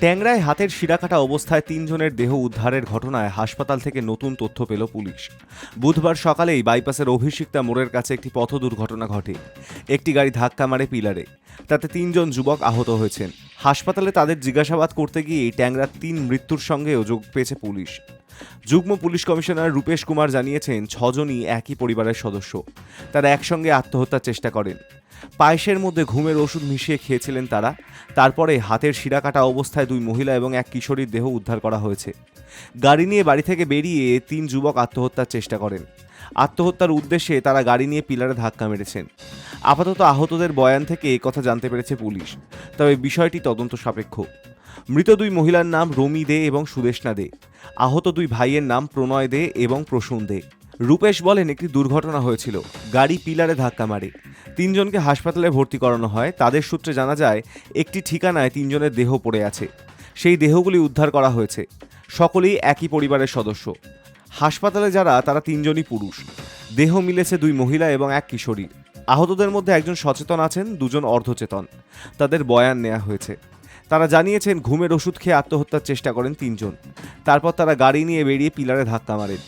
ট্যাংরায় হাতের শিরা কাটা অবস্থায় ৩ জনের দেহ উদ্ধারের ঘটনায় হাসপাতাল থেকে নতুন তথ্য পেল পুলিশ। বুধবার সকালেই বাইপাসের অভিষিক্তা মোড়ের কাছে একটি পথ দুর্ঘটনা ঘটে। একটি গাড়ি ধাক্কা মারে পিলারে। তাতে ৩ জন যুবক আহত হয়েছেন। হাসপাতালে তাদের জিজ্ঞাসাবাদ করতে গিয়েই ট্যাংরার ৩ মৃত্যুর সঙ্গেও যোগ পেয়েছে পুলিশ। যুগ্ম পুলিশ কমিশনার রূপেশ কুমার জানিয়েছেন, ৬ জনই একই পরিবারের সদস্য। তারা একসঙ্গে আত্মহত্যার চেষ্টা করেন। পায়েসের মধ্যে ঘুমের ওষুধ মিশিয়ে খেয়েছিলেন তারা। তারপরে হাতের শিরা কাটা অবস্থায় ২ মহিলা এবং এক কিশোরীর দেহ উদ্ধার করা হয়েছে। গাড়ি নিয়ে বাড়ি থেকে বেরিয়ে ৩ যুবক আত্মহত্যার চেষ্টা করেন। আত্মহত্যার উদ্দেশ্যে তারা গাড়ি নিয়ে পিলারে ধাক্কা মেরেছেন। আপাতত আহতদের বয়ান থেকে কথা জানতে পেরেছে পুলিশ, তবে বিষয়টি তদন্ত সাপেক্ষ। মৃত ২ মহিলার নাম রমি দে এবং সুদেষ্ণা দে। আহত ২ ভাইয়ের নাম প্রণয় দে এবং প্রসূন দে। রূপেশ বলেন, একটি দুর্ঘটনা হয়েছিল। গাড়ি পিলারে ধাক্কা মারে। ৩ জনকে হাসপাতালে ভর্তি করানো হয়। তাদের সূত্রে জানা যায়, একটি ঠিকানায় ৩ জনের দেহ পড়ে আছে। সেই দেহগুলি উদ্ধার করা হয়েছে। সকলেই একই পরিবারের সদস্য। হাসপাতালে যারা তারা ৩ জনই পুরুষ। দেহ মিলেছে ২ মহিলা এবং এক কিশোরী। আহতদের মধ্যে একজন সচেতন আছেন, ২ জন অর্ধচেতন। তাদের বয়ান নেওয়া হয়েছে। তারা জানিয়েছেন, ঘুমের ওষুধ খেয়ে আত্মহত্যার চেষ্টা করেন ৩ জন। তারপর তারা গাড়ি নিয়ে বেরিয়ে পিলারে ধাক্কা মারেন।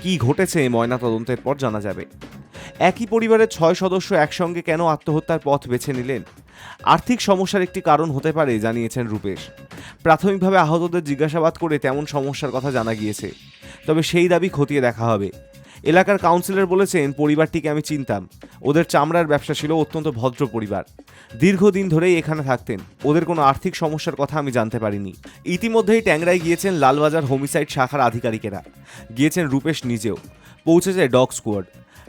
কি ঘটেছে ময়না তদন্তের পর জানা যাবে। একই পরিবারের ৬ সদস্য একসঙ্গে কেন আত্মহত্যার পথ বেছে নিলেন? আর্থিক সমস্যার একটি কারণ হতে পারে, জানিয়েছেন রূপেশ। প্রাথমিকভাবে আহতদের জিজ্ঞাসাবাদ করে তেমন সমস্যার কথা জানা গিয়েছে, তবে সেই দাবি খতিয়ে দেখা হবে। এলাকার কাউন্সিলর বলেছেন, পরিবারটিকে আমি চিনতাম। ওদের চামড়ার ব্যবসা ছিল, অত্যন্ত ভদ্র পরিবার। দীর্ঘদিন ধরেই এখানে থাকতেন। ওদের কোনো আর্থিক সমস্যার কথা আমি জানতে পারিনি। ইতিমধ্যেই ট্যাংরায় গিয়েছেন লালবাজার হোমিসাইড শাখার আধিকারিকেরা। গিয়েছেন রূপেশ নিজেও। পৌঁছেছে ডগ স্কোয়াড।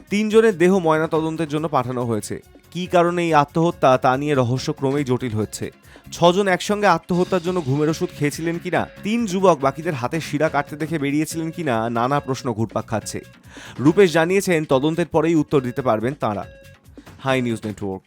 ৩ জনের দেহ ময়নাতদন্তের জন্য পাঠানো হয়েছে। কী কারণে এই আত্মহত্যা তা নিয়ে রহস্য ক্রমেই জটিল হচ্ছে। ৬ জন একসঙ্গে আত্মহত্যার জন্য ঘুমের ওষুধ খেয়েছিলেন কিনা, ৩ যুবক বাকিদের হাতে শিরা কাটতে দেখে বেরিয়েছিলেন কিনা, নানা প্রশ্ন ঘুরপাক খাচ্ছে। রূপেশ জানিয়েছেন, তদন্তের পরেই উত্তর দিতে পারবেন তাঁরা। Hi news network.